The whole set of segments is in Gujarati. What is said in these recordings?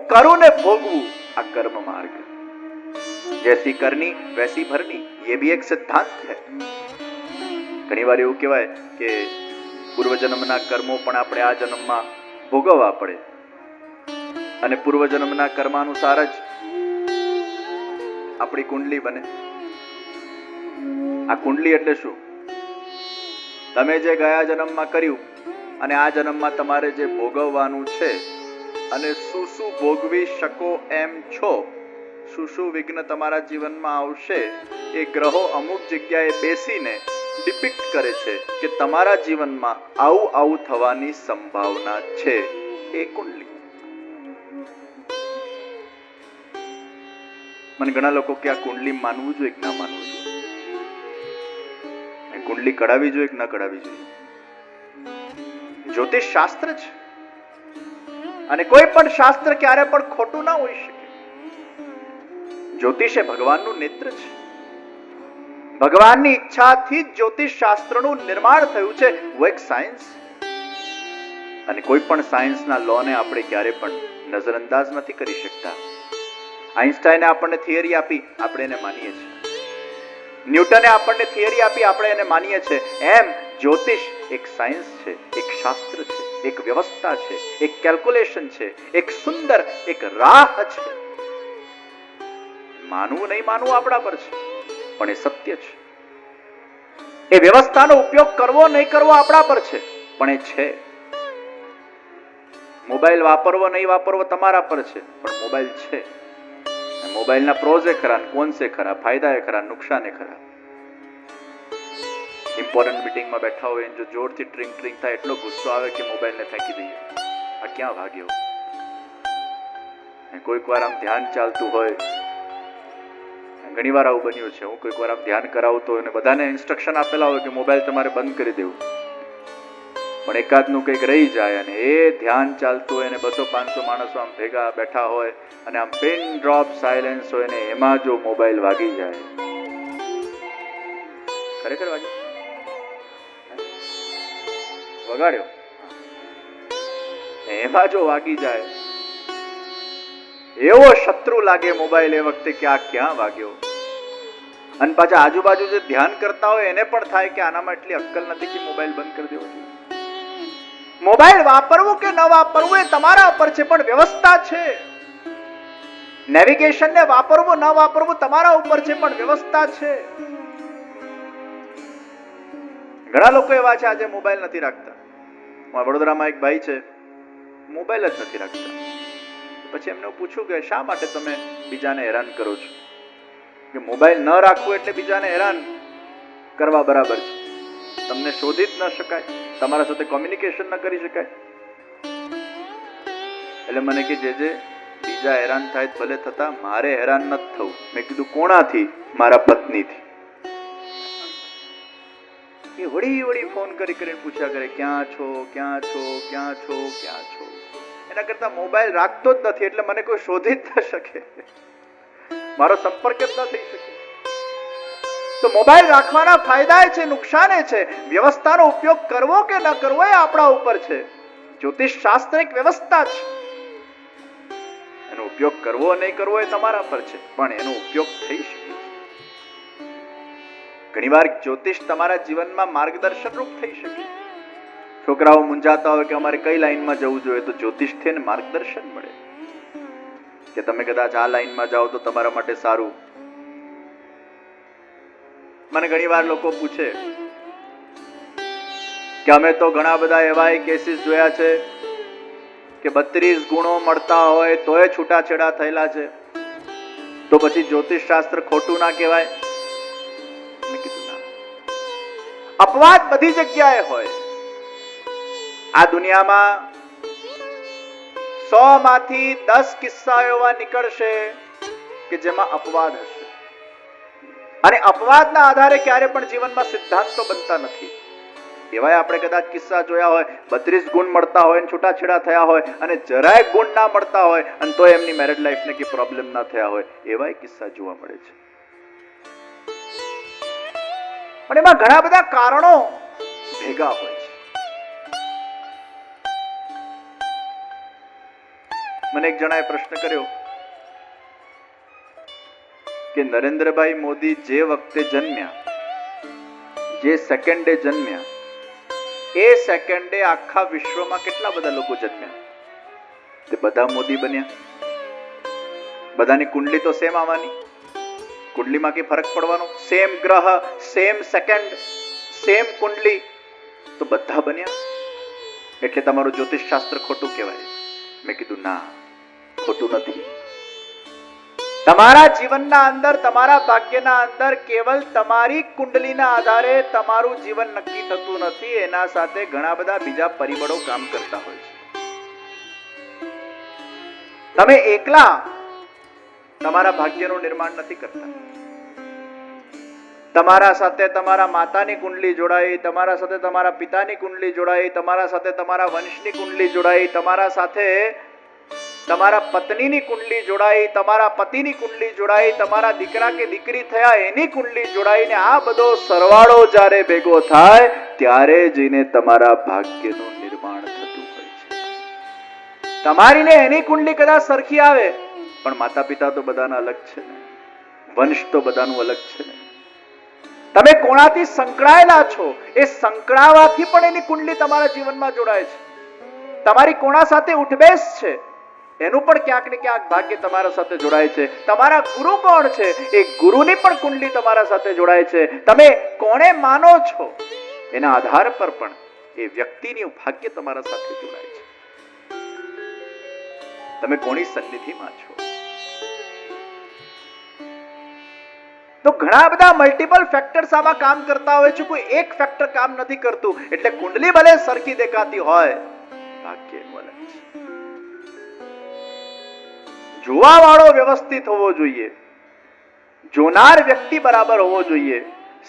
करूं ने भोगवू आ कर्म मार्ग। जैसी करनी वैसी भरनी, ये भी एक सिद्धांत है। घणी વાર એવું કહેવાય કે પૂર્વજન્મના કર્મો પણ આપણે આ જન્મમાં ભોગવવા પડે અને પૂર્વજન્મના કર્માનુસાર જ આપણી કુંડલી બને. આ કુંડલી એટલે શું? તમે જે ગયા જન્મમાં કર્યું અને આ જન્મમાં તમારે જે ભોગવવાનું છે અને શું શું ભોગવી શકો એમ છો, શું શું વિઘ્ન તમારા જીવનમાં આવશે, એ ગ્રહો અમુક જગ્યાએ બેસીને ડિપિક્ટ કરે છે કે તમારા જીવનમાં આવું આવું થવાની સંભાવના છે. એ કુંડલી. મને ઘણા લોકો કે આ કુંડલી માનવું જોઈએ કે ના માનવું જોઈએ, કુંડલી કઢાવી જોઈએ કે ના કઢાવી જોઈએ. જ્યોતિષ શાસ્ત્ર છે અને કોઈ પણ શાસ્ત્ર ક્યારે પણ ખોટું ના હોઈ શકે. જ્યોતિષ એ ભગવાનનું નેત્ર છે. ભગવાનની ઈચ્છાથી જ જ્યોતિષ શાસ્ત્રનું નિર્માણ થયું છે. वो एक સાયન્સ, અને કોઈ પણ સાયન્સના લોને આપણે ક્યારે પણ નજરઅંદાજ નથી કરી શકતા. આઈન્સ્ટાઈને આપણને થિયરી આપી, આપણે એને માનીએ છીએ. ન્યૂટને આપણને થિયરી આપી, આપણે એને માનીએ છીએ. એમ જ્યોતિષ એક સાયન્સ છે, એક શાસ્ત્ર છે, એક વ્યવસ્થા છે, એક કેલ્ક્યુલેશન છે, એક સુંદર એક રાહ છે. માનવું નહીં માનવું આપણા પર છે, પણ એ સત્ય છે. એ વ્યવસ્થાનો ઉપયોગ કરવો નહીં કરવો આપણા પર છે, પણ એ છે. મોબાઈલ વાપરવો નહીં વાપરવો તમારા પર છે, પણ મોબાઈલ છે. મોબાઈલના પ્રોઝ એ ખરા, કોન્સ એ ખરા, ફાયદા એ ખરા, નુકસાન એ ખરા. ઇમ્પોર્ટન્ટ મીટિંગમાં બેઠા હોય, જો જોરથી ટ્રિંગ ટ્રિંગ થાય, એટલો ગુસ્સો આવે કે મોબાઈલને ફેંકી દઈએ. આ ક્યાં ભાગ્યો? કોઈક વાર આમ ધ્યાન ચાલતું હોય, ઘણી વાર આવું બન્યું છે. હું કોઈક વાર આમ ધ્યાન કરાવતો હોય અને બધાને ઇન્સ્ટ્રક્શન આપેલા હોય કે મોબાઈલ તમારે બંધ કરી દેવું, પણ એકાદનું કંઈક રહી જાય અને એ ધ્યાન ચાલતું હોય અને 200-500 માણસો આમ ભેગા બેઠા હોય અને આમ પિન ડ્રોપ સાયલેન્સ હોય ને એમાં જો મોબાઈલ વાગી જાય, ખરેખર વગાડ્યો, એમાં જો વાગી જાય, એવો શત્રુ લાગે મોબાઈલ એ વખતે કે આ ક્યાં વાગ્યો. અને પાછા આજુબાજુ જે ધ્યાન કરતા હોય એને પણ થાય કે આનામાં એટલી અક્કલ નથી કે મોબાઈલ બંધ કરી દેવો. મોબાઈલ વાપરવું કે ન વાપરવું એ તમારા ઉપર છે, પણ વ્યવસ્થા છે. નેવિગેશન ને વાપરવું ન વાપરવું તમારા ઉપર છે, પણ વ્યવસ્થા છે. ઘણા લોકો એવા છે આજે મોબાઈલ નથી રાખતા. વડોદરામાં એક ભાઈ છે, મોબાઈલ જ નથી રાખતા. પછી એમને પૂછ્યું કે શા માટે તમે બીજાને હેરાન કરો છો? કે મોબાઈલ ન રાખવું એટલે બીજાને હેરાન કરવા બરાબર છે. તમને શોધી જ ન શકાય, તમારા સાથે કોમ્યુનિકેશન ન કરી શકાય. એટલે મને કે જે બીજા હેરાન થાય ભલે થતા, મારે હેરાન ન થવું. મેં કીધું કોણાથી? મારા પત્નીથી. એ વળી વળી ફોન કરી કરીને પૂછ્યા કરે, ક્યાં છો, ક્યાં છો, ક્યાં છો, ક્યાં છો. એના કરતા મોબાઈલ રાખતો જ નથી એટલે મને કોઈ શોધી જ ન શકે, મારો સંપર્ક જ ન થઈ શકે. તો મોબાઈલ રાખવાના ફાયદા છે, નુકસાન છે. વ્યવસ્થાનો ઉપયોગ કરવો કે ન કરવો એ આપણા ઉપર છે. જ્યોતિષ શાસ્ત્ર એક વ્યવસ્થા છે, એનો ઉપયોગ કરવો નહીં કરવો એ તમારા પર છે, પણ એનો ઉપયોગ થઈ શકે છે. ઘણીવાર જ્યોતિષ તમારા જીવનમાં માર્ગદર્શન રૂપ થઈ શકે. છોકરાઓ મૂંઝાતા હોય કે અમારે કઈ લાઈનમાં જવું જોઈએ, તો જ્યોતિષથી એને માર્ગદર્શન મળે કે તમે કદાચ આ લાઈનમાં જાઓ તો તમારા માટે સારું. મને ઘણી વાર લોકો પૂછે કે અમે તો ઘણા બધા એવા કેસીસ જોયા છે કે 32 ગુણો મળતા હોય તોય છૂટાછેડા થયેલા છે, તો પછી જ્યોતિષ શાસ્ત્ર ખોટું ના કહેવાય? મેં કીધું ના. અપવાદ બધી જગ્યાએ હોય. આ દુનિયામાં 100 માંથી 10 કિસ્સા એવા નીકળશે કે જેમાં અપવાદ હશે. અને અપવાદના આધારે ક્યારે પણ જીવનમાં સિદ્ધાંતો બનતા નથી. એવાય આપણે કદાચ કિસ્સા જોયા હોય, 32 ગુણ મળતા હોય, છૂટાછેડા થયા હોય, અને જરાય ગુણ ના મળતા હોય અને તો એમની મેરેજ લાઈફને કે પ્રોબ્લેમ ના થયા હોય, એવાય કિસ્સા જોવા મળે છે. પણ એમાં ઘણા બધા કારણો ભેગા હોય છે. મને એક જણાએ પ્રશ્ન કર્યો કે નરેન્દ્રભાઈ મોદી જે વખતે જન્મ્યા, જે સેકન્ડે જન્મ્યા, એ સેકન્ડે આખા વિશ્વમાં કેટલા બધા લોકો જન્મ્યા? તે બધા મોદી બન્યા? બધાની કુંડલી તો સેમ આવવાની, કુંડલીમાં કઈ ફરક પડવાનો? સેમ ગ્રહ, સેમ સેકન્ડ, સેમ કુંડલી, તો બધા બન્યા એટલે તમારું જ્યોતિષ શાસ્ત્ર ખોટું કહેવાય? મેં કીધું ના, ખોટું નથી. તમારા જીવનના અંદર, તમારા ભાગ્યના અંદર કેવલ તમારી કુંડલીના આધારે તમારું જીવન નક્કી થતું નથી, એના સાથે ઘણા બધા બીજા પરિબળો કામ કરતા હોય છે. તમે એકલા તમારા ભાગ્યનું નિર્માણ નથી કરતા. તમારા સાથે તમારા માતાની કુંડલી જોડાઈ, તમારા સાથે તમારા પિતાની કુંડલી જોડાઈ, તમારા સાથે તમારા વંશની કુંડલી જોડાઈ, તમારા સાથે તમારા પત્નીની કુંડલી જોડાઈ, તમારા પતિની કુંડલી જોડાઈ, તમારા દીકરા કે દીકરી થયા એની કુંડલી જોડાઈને આ બધો સરવાળો જ્યારે ભેગો થાય ત્યારે જઈને તમારા ભાગ્યનું નિર્માણ થતું હોય છે. તમારી ને એની કુંડલી કદાચ સરખી આવે, પણ માતા પિતા તો બધાના અલગ છે ને, વંશ તો બધાનું અલગ છે ને. તમે કોણાથી સંકળાયેલા છો, એ સંકળાવાથી પણ એની કુંડલી તમારા જીવનમાં જોડાય છે. તમારી કોણા સાથે ઉઠબેસ છે, એનું પણ ક્યાંક ને ક્યાંક ભાગ્ય તમારા સાથે જોડાય છે. તમારા ગુરુ કોણ છે, એ ગુરુની પણ કુંડલી તમારા સાથે જોડાય છે. તમે કોને માનો છો એના આધાર પર પણ એ વ્યક્તિનું ભાગ્ય તમારા સાથે જોડાય છે. તમે કોની સન્નિધિમાં છો? તો ઘણા બધા મલ્ટિપલ ફેક્ટર્સ આમાં કામ કરતા હોય છે, કોઈ એક ફેક્ટર કામ નથી કરતું. એટલે કુંડલી ભલે સરખી દેખાતી હોય, ભાગ્ય એનું અલગ છે. જોવા વાળો વ્યવસ્થિત હોવો જોઈએ, જોનાર વ્યક્તિ બરાબર હોવો જોઈએ,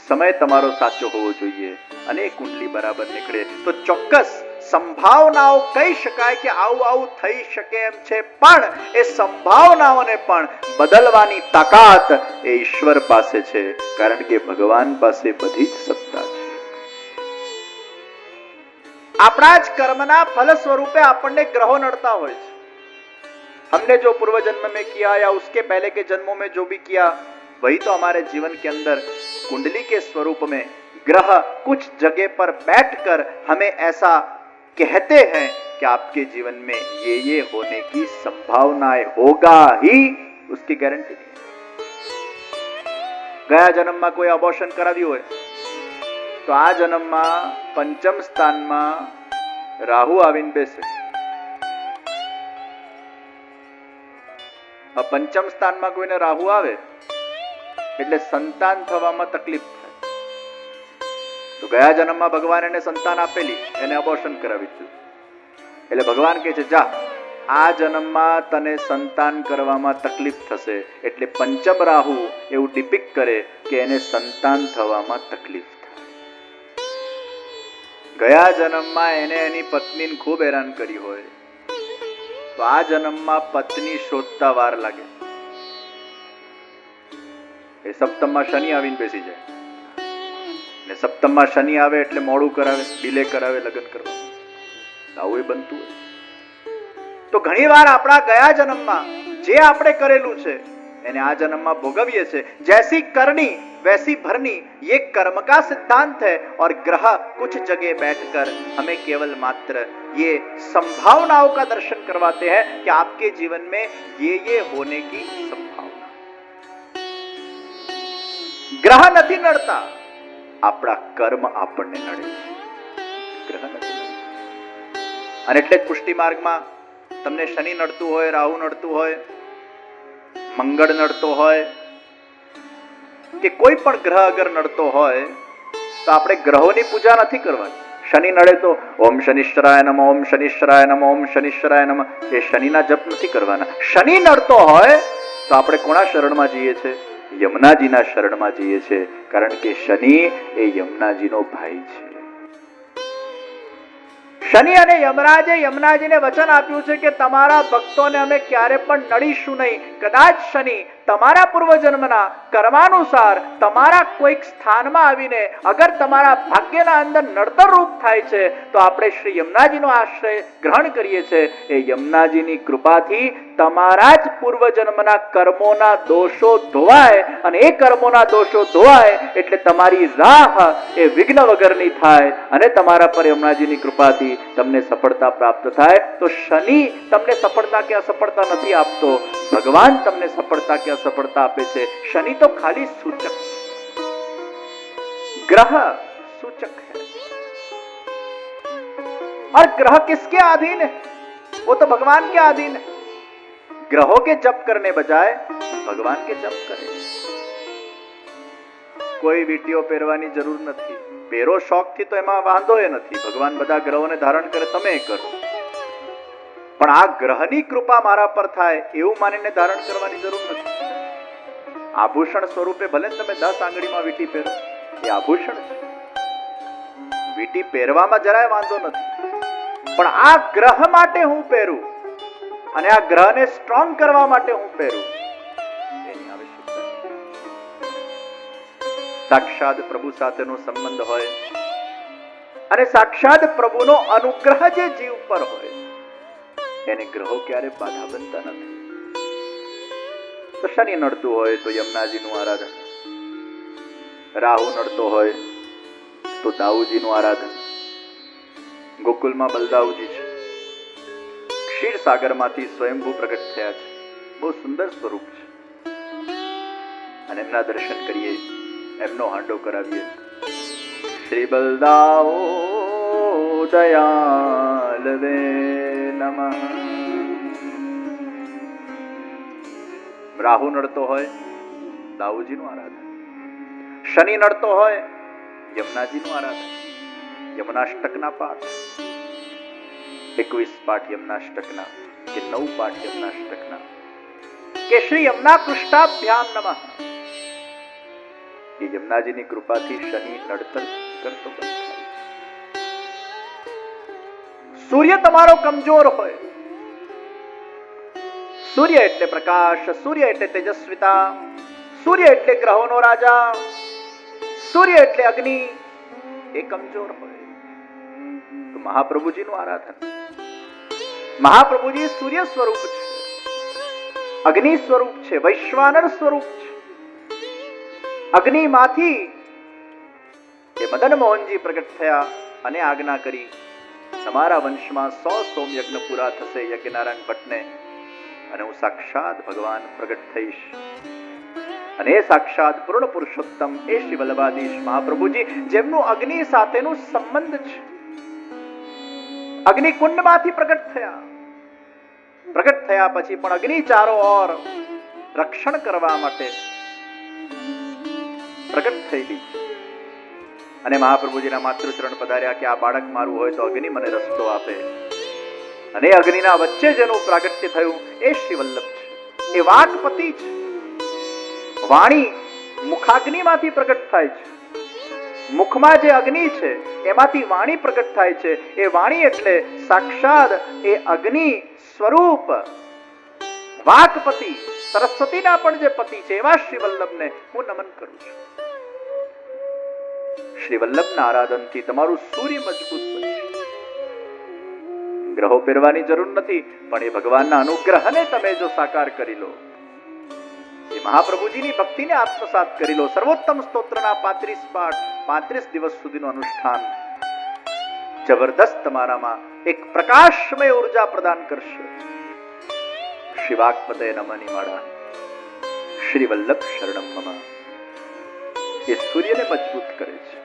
સમય તમારો સાચો હોવો જોઈએ, અને કુંડલી બરાબર નીકળે તો ચોક્કસ સંભાવનાઓ કહી શકાય કે આવું આવું થઈ શકે એમ છે. પણ એ સંભાવનાઓને પણ બદલવાની તાકાત એ ઈશ્વર પાસે છે, કારણ કે ભગવાન પાસે બધી જ સત્તા છે. આપણા જ કર્મના ફલ સ્વરૂપે આપણને ગ્રહો નડતા હોય છે. हमने जो पूर्व जन्म में किया या उसके पहले के जन्मों में जो भी किया, वही तो हमारे जीवन के अंदर कुंडली के स्वरूप में ग्रह कुछ जगह पर बैठकर हमें ऐसा कहते हैं कि आपके जीवन में ये होने की संभावनाएं होगा ही, उसकी गारंटी नहीं. ગયા જન્મમાં કોઈ અબોર્શન કરાવ્યું હોય તો આ જન્મમાં પંચમ સ્થાનમાં રાહુ આવીને બેસે. પંચમ સ્થાનમાં કોઈને રાહુ આવે એટલે સંતાન થવામાં તકલીફ થાય. તો ગયા જન્મમાં ભગવાન એને સંતાન આપેલી, એને અબોર્શન કરાવી દીધું. એટલે ભગવાન કહે છે જા, આ જન્મમાં તને સંતાન કરવામાં તકલીફ થશે. એટલે પંચમ રાહુ એવું ડિપિક્ટ કરે કે એને સંતાન થવામાં તકલીફ થાય. ગયા જન્મમાં એને એની પત્નીને ખૂબ હેરાન કરી હોય તો આ જન્મમાં પત્ની શોધતા વાર લાગે. એ સપ્તમમાં શનિ આવીને બેસી જાય, ને સપ્તમમાં શનિ આવે એટલે મોડું કરાવે, ડિલે કરાવે લગ્ન કરવામાં. આવું એ બનતું હોય. તો ઘણી વાર આપણા ગયા જન્મમાં જે આપણે કરેલું છે એને આ જન્મમાં ભોગવીએ છીએ. जैसी करनी वैसी भरनी, ये कर्म का सिद्धांत है. और ग्रह कुछ जगह बैठकर हमें केवल मात्र ये संभावनाओं का दर्शन करवाते हैं कि आपके जीवन में ये होने की संभावना. ગ્રહ નથી નડતા, આપણા કર્મ આપણને નડે છે. ગ્રહ નથી નડતા. અને એટલે જ પુષ્ટિ માર્ગમાં તમને શનિ નડતું હોય, રાહુ નડતું હોય, મંગળ નડતો હોય કે કોઈ પણ ગ્રહ અગર નડતો હોય તો આપણે ગ્રહોની પૂજા નથી કરવાની. શનિ નડે તો ઓમ શનિશ્ચરાય નમઃ, ઓમ શનિશ્ચરાય નમઃ, ઓમ શનિશ્ચરાય નમઃ, એ શનિના જપ નથી કરવાના. શનિ નડતો હોય તો આપણે કોના શરણમાં જઈએ છીએ? યમુનાજીના શરણમાં જઈએ છીએ, કારણ કે શનિ એ યમુનાજીનો ભાઈ છે. શનિ અને યમરાજે યમુનાજીને વચન આપ્યું છે કે તમારા ભક્તોને અમે ક્યારે પણ નડીશું નહીં. કદાચ શનિ તમારા પૂર્વજન્મના કર્માનુસાર તમારા કોઈક સ્થાનમાં આવીને અગર તમારા ભાગ્યના અંદર નડતર રૂપ થાય છે તો આપણે શ્રી યમુનાજીનો આશ્રય ગ્રહણ કરીએ છીએ. એ યમુનાજીની કૃપાથી તમારા જ પૂર્વજન્મના કર્મોના દોષો ધોવાય, અને એ કર્મોના દોષો ધોવાય એટલે તમારી રાહ એ વિઘ્ન વગરની થાય, અને તમારા પર યમુનાજીની કૃપાથી તમને સફળતા પ્રાપ્ત થાય. તો શનિ તમને સફળતા કે અસફળતા નથી આપતો, ભગવાન તમને સફળતા કે असफलता આપે છે. शनि तो खाली सूचक है, ग्रह सूचक है. और ग्रह किसके अधीन है? वो तो भगवान के अधीन है. ग्रहों के जप करने बजाय भगवान के जप करें. કોઈ વીટીઓ પહેરવાની જરૂર નથી. પહેરો શોખથી તો એમાં વાંધો એ નથી. ભગવાન બધા ગ્રહોને ધારણ કરે, તમે કરો. પણ આ ગ્રહની કૃપા મારા પર થાય એવું માનીને ધારણ કરવાની જરૂર નથી. આભૂષણ સ્વરૂપે ભલે તમે 10 આંગળીમાં વીટી પહેરો, એ આભૂષણ છે. વીટી પહેરવામાં જરાય વાંધો નથી, પણ આ ગ્રહ માટે હું પહેરું અને આ ગ્રહને સ્ટ્રોંગ કરવા માટે હું પહેરું, એની આવશ્યકતા. સાક્ષાત પ્રભુ સાથેનો સંબંધ હોય અને સાક્ષાત પ્રભુનો અનુગ્રહ જે જીવ પર હોય એને ગ્રહો ક્યારે બાધા બનતા નથી. તો શનિ નડતું હોય તો યમુનાજીનું આરાધન, રાહુ નડતો હોય તો દાઉજીનું આરાધન. ગોકુલમાં બલદાઉજી છે, ક્ષીરસાગરમાંથી સ્વયંભૂ પ્રગટ થયા છે. બહુ સુંદર સ્વરૂપ છે, અને એમના દર્શન કરીએ, એમનો હાંડો કરાવીએ. શ્રી બલદાઓ દયાલ વે નમઃ. રાહુ નડતો હોય દાઉજીનું આરાધન, શનિ નડતો હોય યમુનાજીનું આરાધન. યમુનાષ્ટકના પાઠ, 21 પાઠ યમુનાષ્ટકના કે 9 પાઠ યમુનાષ્ટકના કે શ્રી યમુના પૃષ્ઠાભ્યામ નમઃ. એ યમુનાજીની કૃપાથી શનિ નડતર કરતો બંધ થાય. સૂર્ય તમારો કમજોર હોય, સૂર્ય એટલે પ્રકાશ, સૂર્ય એટલે તેજસ્વીતા, સૂર્ય એટલે ગ્રહોનો રાજા, સૂર્ય એટલે અગ્નિ, એ કમજોર હોય તો મહાપ્રભુજીનું આરાધન. મહાપ્રભુજી સૂર્ય સ્વરૂપ છે, અગ્નિ સ્વરૂપ છે, વૈશ્વાનર સ્વરૂપ છે. અગ્નિમાંથી એ મદન મોહનજી પ્રગટ થયા અને આજ્ઞા કરી, તમારા વંશમાં 100 સોમયજ્ઞ પૂરા થશે યજ્ઞનારાયણ ભટ્ટને, અને હું સાક્ષાત ભગવાન પ્રગટ થઈશ. અને એ સાક્ષાત પૂર્ણ પુરુષોત્તમ એ શ્રી વલ્લભાધીશ મહાપ્રભુજી, જેમનું અગ્નિ સાથેનું સંબંધ છે, અગ્નિકુંડમાંથી પ્રગટ થયા. પ્રગટ થયા પછી પણ અગ્નિ ચારો ઓર રક્ષણ કરવા માટે પ્રગટ થયેલી. અને મહાપ્રભુજીના માતૃચરણ પધાર્યા કે આ બાળક મારું હોય તો અગ્નિ મને રસ્તો આપે. અને અગ્નિના વચ્ચે જેનું પ્રાગટ્ય થયું એ શ્રી વલ્લભ છે, એ વાકપતિ છે. વાણી મુખાગ્નિમાંથી પ્રગટ થાય છે. મુખમાં જે અગ્નિ છે એમાંથી વાણી પ્રગટ થાય છે. એ વાણી એટલે સાક્ષાત એ અગ્નિ સ્વરૂપ વાકપતિ, સરસ્વતીના પણ જે પતિ છે એવા શ્રી વલ્લભને હું નમન કરું છું. શ્રી વલ્લભના આરાધનથી તમારું સૂર્ય મજબૂત બનશે. ગ્રહો પહેરવાની જરૂર નથી, પણ એ ભગવાનના અનુગ્રહને તમે જો સાકાર કરી લો, એ મહાપ્રભુજીની ભક્તિને આત્મસાત કરી લો. સર્વોત્તમ સ્તોત્રના 35 પાઠ, 35 દિવસ સુધીનું અનુષ્ઠાન જબરદસ્ત તમારામાં એક પ્રકાશમય ઉર્જા પ્રદાન કરશે. શ્રી વાકપતે નમઃની માળા, શ્રી વલ્લભ શરણમ મમ, એ સૂર્યને મજબૂત કરે છે.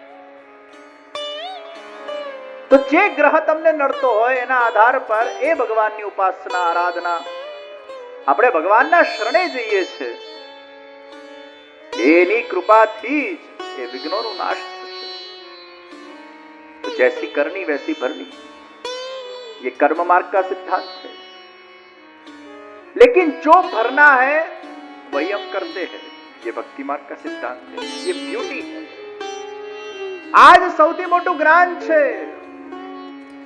તો જે ગ્રહ તમને નડતો હોય એના આધાર પર એ ભગવાનની ઉપાસના, આરાધના, આપણે ભગવાનના શરણે જઈએ છીએ, એની કૃપાથી જ એ વિઘ્નોનો નાશ થશે. તો જૈસી કરनी वैसी भरनी, ये कर्म मार्ग का सिद्धांत है. लेकिन जो भरना है वही हम करते हैं, ये भक्ति मार्ग का सिद्धांत है, ये ब्यूटी है. આજ સૌથી મોટું જ્ઞાન છે.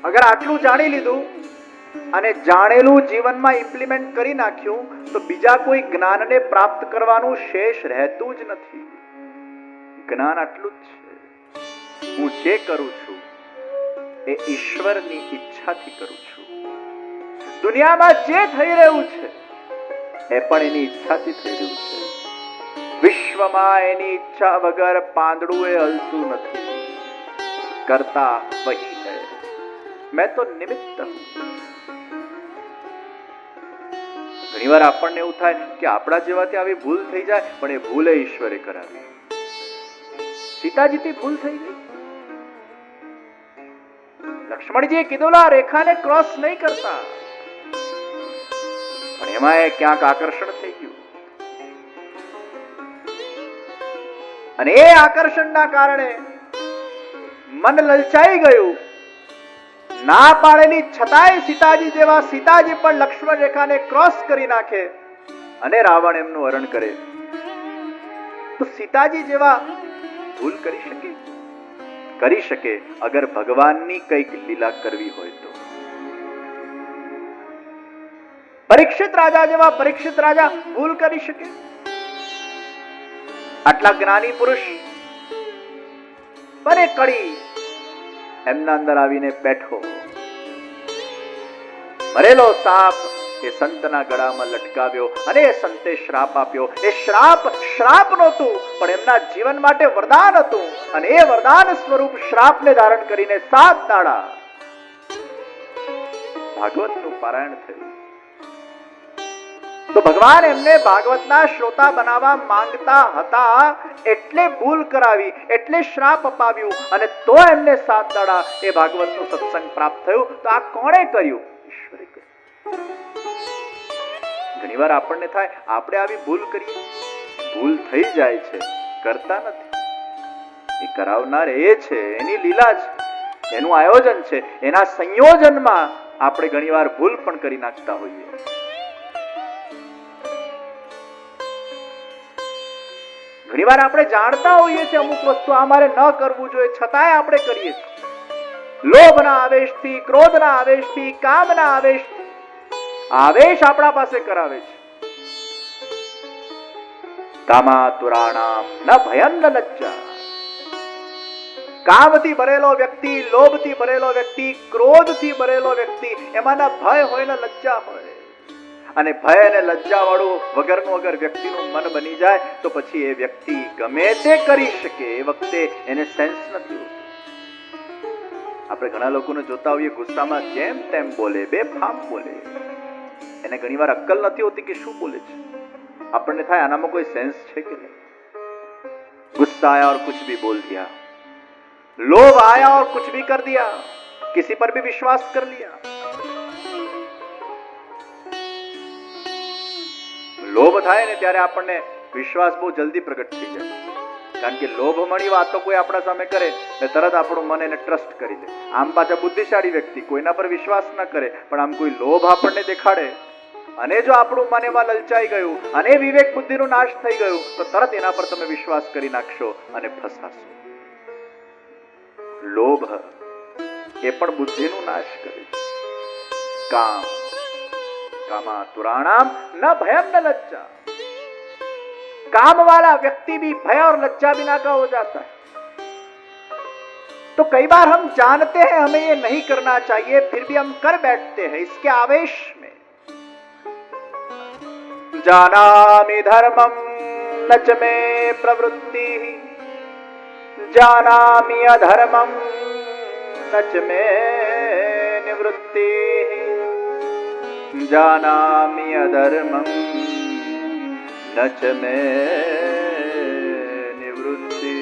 અગર આટલું જાણી લીધું અને જાણેલું જીવનમાં ઇમ્પ્લિમેન્ટ કરી નાખ્યું તો બીજા કોઈ જ્ઞાનને પ્રાપ્ત કરવાનું શેષ રહેતું જ નથી. જ્ઞાન આટલું જ છે, હું જે કરું છું એ ઈશ્વરની ઈચ્છાથી કરું છું. દુનિયામાં જે થઈ રહ્યું છે એ પણ એની ઈચ્છાથી થઈ રહ્યું છે. વિશ્વમાં એની ઈચ્છા વગર પાંદડું એ હલતું નથી. કરતા વહી હૈ, મેં તો નિમિત્ત હું. ઘણીવાર આપણને એવું થાય કે આપણા જેવાથી આવી ભૂલ થઈ જાય, પણ એ ભૂલ ઈશ્વરે કરાવી. સીતાજીથી ભૂલ થઈ ગઈ. લક્ષ્મણજીએ કીધું રેખાને ક્રોસ નહીં કરતા, પણ એમાં એ ક્યાંક આકર્ષણ થઈ ગયું અને એ આકર્ષણના કારણે મન લલચાઈ ગયું. ના પાડેલી છતાંય સીતાજી પણ લક્ષ્મણ રેખાને ક્રોસ કરી નાખે અને રાવણ એમનું હરણ કરે. તો સીતાજી જેવા ભૂલ કરી શકે? કરી શકે, અગર ભગવાનની કંઈક લીલા કરવી હોય તો. પરીક્ષિત રાજા જેવા પરીક્ષિત રાજા ભૂલ કરી શકે? આટલા જ્ઞાની પુરુષ પર એક કડી એમના અંદર આવીને બેઠો. મરેલો સાપ એ સંતના ગળામાં લટકાવ્યો અને એ સંતે શ્રાપ આપ્યો. એ શ્રાપ નહોતું, પણ એમના જીવન માટે વરદાન હતું. અને એ વરદાન સ્વરૂપ શ્રાપને ધારણ કરીને 7 દાડા ભાગવતનું પારાયણ થયું. તો ભગવાન એમને ભાગવતના શ્રોતા બનાવવા માંગતા હતા, એટલે ભૂલ કરાવી, એટલે શ્રાપ અપાવ્યું અને તો એમને 7 દાડા એ ભાગવતનું સત્સંગ પ્રાપ્ત થયું. તો આ કોણે કર્યું? ઈશ્વરે કર્યું. ઘણીવાર આપણને થાય આપણે આવી ભૂલ કરીએ, ભૂલ થઈ જાય છે, કરતા નથી. એ કરાવનાર એ છે, એની લીલા છે, એનું આયોજન છે. એના સંયોજનમાં આપણે ઘણીવાર ભૂલ પણ કરી નાખતા હોઈએ. ઘણીવાર આપણે જાણતા હોઈએ છીએ અમુક વસ્તુ અમારે ન કરવું જોઈએ, છતાંય આપણે કરીએ છીએ. લોભના આવેશથી, ક્રોધના આવેશથી, કામના આવેશથી આવેશ આપણા પાસે કરાવે છે. કામાતુરાણામ ન ભયમ ન લજ્જા. કામથી ભરેલો વ્યક્તિ, લોભથી ભરેલો વ્યક્તિ, ક્રોધથી ભરેલો વ્યક્તિ, એમાંના ભય હોય ને લજ્જા હોય. અને ભય અને લજ્જા વાળું વગરનું અગર વ્યક્તિનું મન બની જાય તો પછી એ વ્યક્તિ ગમે તે કરી શકે. એ વખતે એને સેન્સ નથી હોતું. આપણે ઘણા લોકોને જોતા હોઈએ ગુસ્સામાં જેમ તેમ બોલે, બેફામ બોલે. એને ઘણીવાર અક્કલ નથી હોતી કે શું બોલે છે. આપણને થાય આનામાં કોઈ સેન્સ છે કે નહીં. गुस्सा आया और कुछ भी बोल दिया, लोभ आया और कुछ भी कर दिया, किसी पर भी विश्वास कर लिया. લોભ થાય ને ત્યારે આપણને વિશ્વાસ બહુ જલ્દી પ્રગટ થઈ જાય. કારણ કે લોભમણી વાતો કોઈ આપણા સામે કરે ને તરત આપણું મન એને ટ્રસ્ટ કરી લે. આમ પાછા બુદ્ધિશાળી વ્યક્તિ કોઈના પર વિશ્વાસ ન કરે, પણ આમ કોઈ લોભ આપણને દેખાડે અને જો આપણું મન એમાં લલચાઈ ગયું અને વિવેક બુદ્ધિનો નાશ થઈ ગયું તો તરત એના પર તમે વિશ્વાસ કરી નાખશો અને ફસાશો. લોભ એ પણ બુદ્ધિનો નાશ કરે છે. कामातुराणाम न भयम न लज्जा. काम वाला व्यक्ति भी भय और लज्जा बिना का हो जाता है. तो कई बार हम जानते हैं हमें ये नहीं करना चाहिए, फिर भी हम कर बैठते हैं इसके आवेश में. जानामि धर्मं न च मे प्रवृत्ति, जानामि अधर्मं न च मे निवृत्ति, जानामि अधर्मं न च मे निवृत्ति.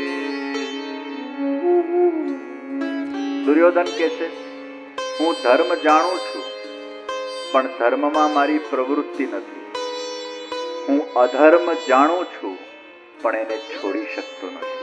દુર્યોધન કહે છે હું ધર્મ જાણું છું પણ ધર્મમાં મારી પ્રવૃત્તિ નથી. હું અધર્મ જાણું છું પણ એને છોડી શકતો નથી.